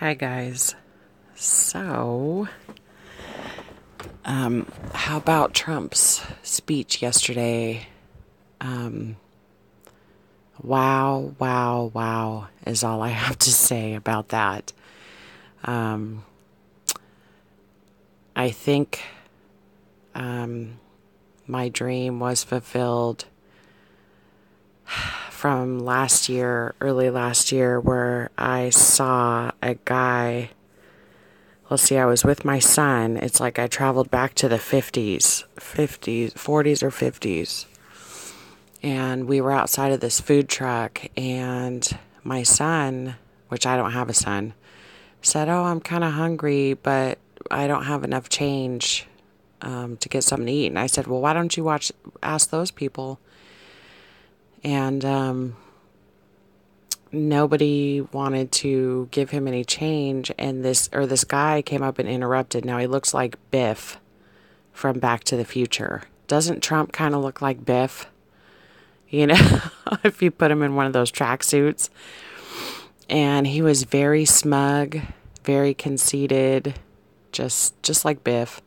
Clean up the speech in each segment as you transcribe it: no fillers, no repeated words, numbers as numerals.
Hi guys. So, how about Trump's speech yesterday? Um, wow is all I have to say about that. Um, I think my dream was fulfilled from last year, early last year, where I saw a guy. Let's see, I was with my son. It's like I traveled back to the 40s or 50s. And we were outside of this food truck, and my son, which I don't have a son, said, "Oh, I'm kind of hungry, but I don't have enough change to get something to eat." And I said, "Well, why don't you ask those people?" And nobody wanted to give him any change, and this guy came up and interrupted. Now he looks like Biff from Back to the Future. Doesn't Trump kind of look like Biff? You know, if you put him in one of those tracksuits. And he was very smug, very conceited, just like Biff.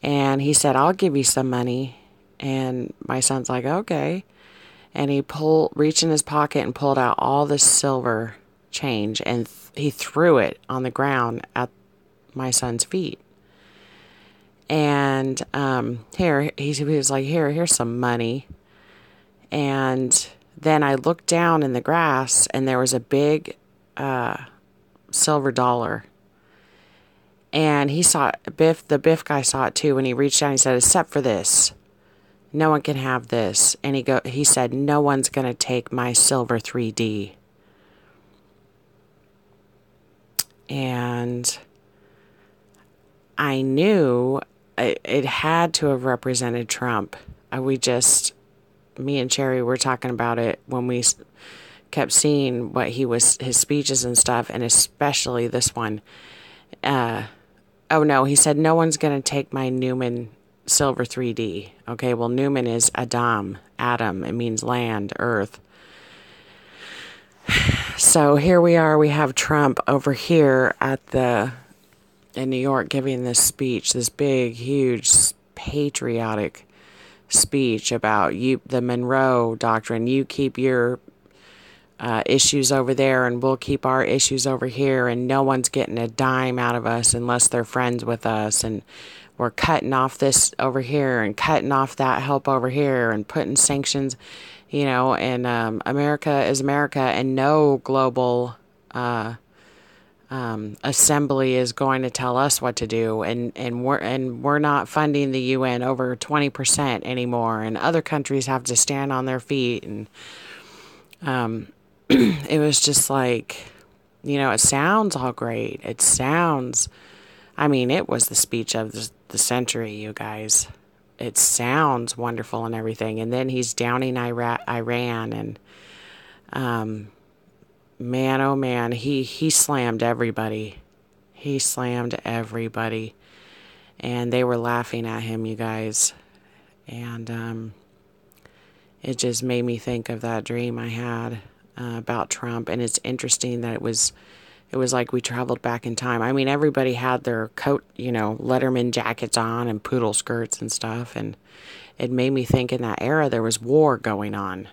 And he said, "I'll give you some money." And my son's like, "Okay." And he reached in his pocket and pulled out all this silver change, and he threw it on the ground at my son's feet. And he was like, here's some money. And then I looked down in the grass, and there was a big silver dollar. And he saw it. The Biff guy saw it too. When he reached down, he said, "Except for this, no one can have this." And he said, "No one's going to take my silver 3D. And I knew it had to have represented Trump. Me and Cherry were talking about it when we kept seeing his speeches and stuff, and especially this one. Oh no, he said, "No one's going to take my Newman silver 3D. Okay, well, Newman is Adam. It means land, earth. So here we are. We have Trump over here in New York giving this speech, this big, huge, patriotic speech about the Monroe Doctrine. You keep your issues over there, and we'll keep our issues over here, and no one's getting a dime out of us unless they're friends with us, and we're cutting off this over here and cutting off that help over here and putting sanctions, and America is America, and no global assembly is going to tell us what to do, and we're not funding the UN over 20% anymore, and other countries have to stand on their feet." And it was just like, it sounds all great. It was the speech of the century, you guys. It sounds wonderful and everything. And then he's downing Iran, and man, oh man, he slammed everybody. He slammed everybody. And they were laughing at him, you guys. And it just made me think of that dream I had about Trump. And it's interesting that it was like we traveled back in time. I mean, everybody had their coat, Letterman jackets on and poodle skirts and stuff. And it made me think in that era there was war going on.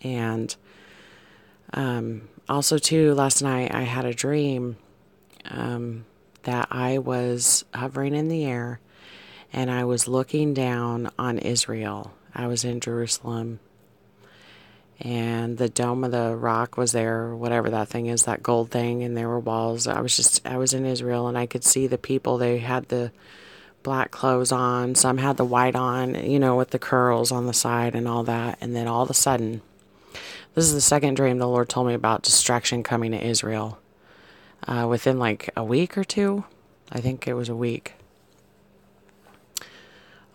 And also, too, last night I had a dream that I was hovering in the air, and I was looking down on Israel. I was in Jerusalem, and the Dome of the Rock was there, whatever that thing is, that gold thing, and there were walls. I was in Israel, and I could see the people. They had the black clothes on. Some had the white on, with the curls on the side and all that. And then all of a sudden, this is the second dream the Lord told me about destruction coming to Israel. Within like a week or two. I think it was a week.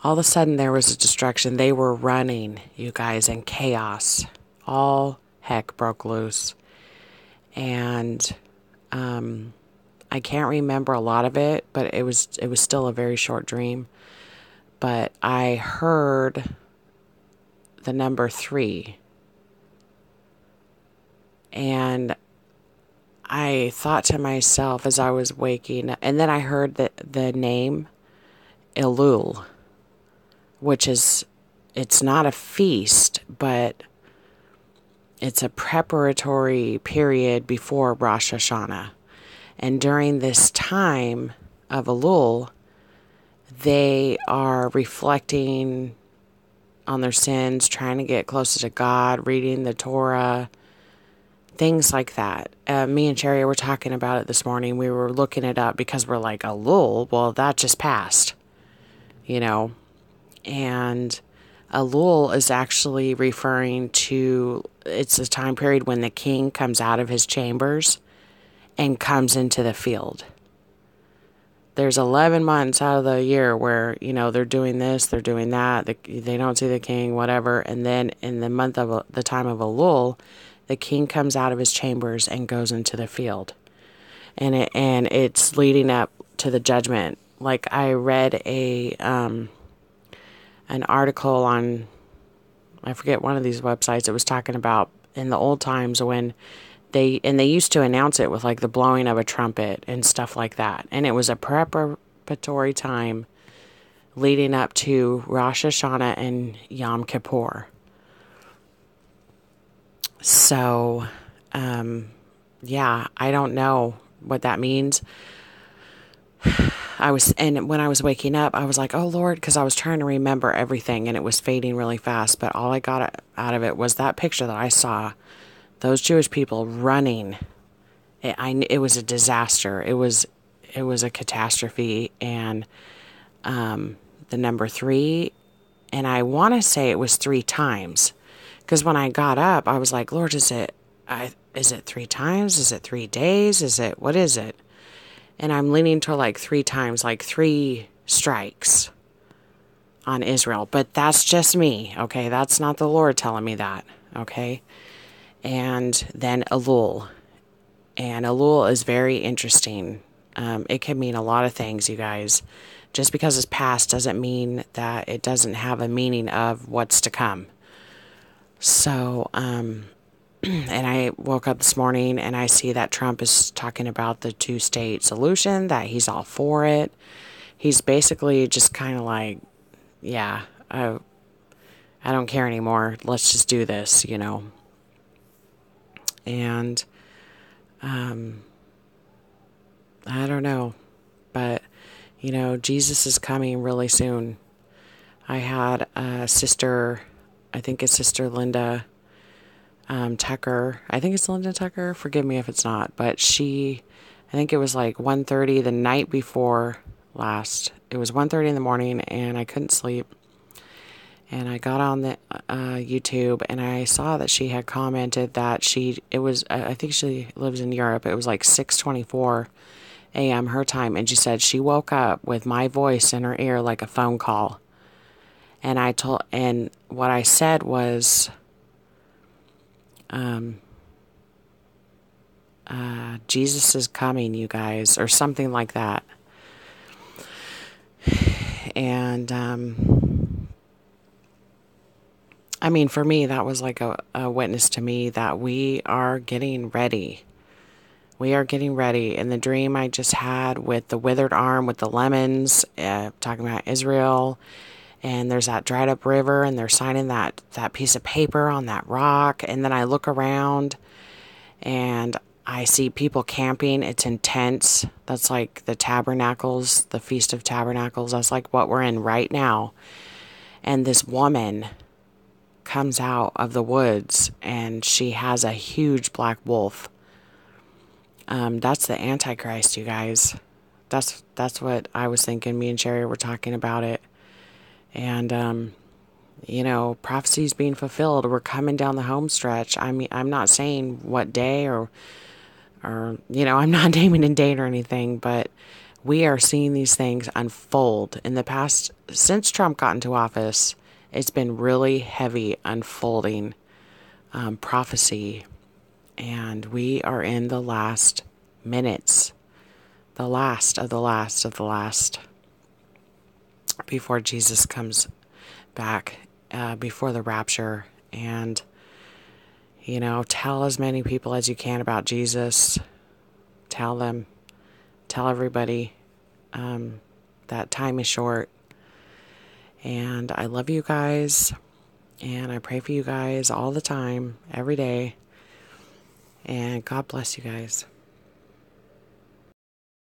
All of a sudden there was a destruction. They were running, you guys, in chaos. All heck broke loose. And I can't remember a lot of it, but it was still a very short dream. But I heard the number 3. And I thought to myself as I was waking up, and then I heard the name Elul, which is, it's not a feast, but it's a preparatory period before Rosh Hashanah. And during this time of Elul, they are reflecting on their sins, trying to get closer to God, reading the Torah, things like that. Me and Sherry were talking about it this morning. We were looking it up because we're like, Elul, well, that just passed, you know. And Elul is actually referring to, it's a time period when the king comes out of his chambers and comes into the field. There's 11 months out of the year where, you know, they're doing this, they're doing that, they don't see the king, whatever. And then in the month of the time of Elul, the king comes out of his chambers and goes into the field. And it's leading up to the judgment. Like, I read an article on, I forget, one of these websites. It was talking about in the old times when they used to announce it with like the blowing of a trumpet and stuff like that. And it was a preparatory time leading up to Rosh Hashanah and Yom Kippur. So, yeah, I don't know what that means. And when I was waking up, I was like, oh Lord, because I was trying to remember everything and it was fading really fast. But all I got out of it was that picture that I saw, those Jewish people running. It was a disaster. It was a catastrophe. And the number 3, and I want to say it was 3 times. Because when I got up, I was like, Lord, is it 3 times? Is it 3 days? What is it? And I'm leaning to like 3 times, like 3 strikes on Israel. But that's just me, okay? That's not the Lord telling me that, okay? And then Elul. And Elul is very interesting. It can mean a lot of things, you guys. Just because it's past doesn't mean that it doesn't have a meaning of what's to come. So, and I woke up this morning and I see that Trump is talking about the 2-state solution, that he's all for it. He's basically just kind of like, yeah, I don't care anymore. Let's just do this, you know. And, I don't know, but, you know, Jesus is coming really soon. I had a sister, I think it's Sister Linda Tucker. I think it's Linda Tucker. Forgive me if it's not. But I think it was like 1:30 the night before last. It was 1:30 in the morning and I couldn't sleep. And I got on the YouTube and I saw that she had commented that I think she lives in Europe. It was like 6:24 a.m. her time. And she said she woke up with my voice in her ear like a phone call. And what I said was, Jesus is coming, you guys, or something like that. And, I mean, for me, that was like a witness to me that we are getting ready. We are getting ready. And the dream I just had with the withered arm, with the lemons, talking about Israel, and there's that dried up river, and they're signing that piece of paper on that rock. And then I look around and I see people camping. It's intense. That's like the tabernacles, the Feast of Tabernacles. That's like what we're in right now. And this woman comes out of the woods and she has a huge black wolf. That's the Antichrist, you guys. That's what I was thinking. Me and Sherry were talking about it. And, you know, prophecy's being fulfilled. We're coming down the home stretch. I mean, I'm not saying what day or, you know, I'm not naming a date or anything, but we are seeing these things unfold. In the past, since Trump got into office, it's been really heavy unfolding prophecy. And we are in the last minutes, the last of the last of the last, before Jesus comes back, before the rapture. And, you know, tell as many people as you can about Jesus. tell everybody that time is short. And I love you guys. And I pray for you guys all the time, every day. And God bless you guys.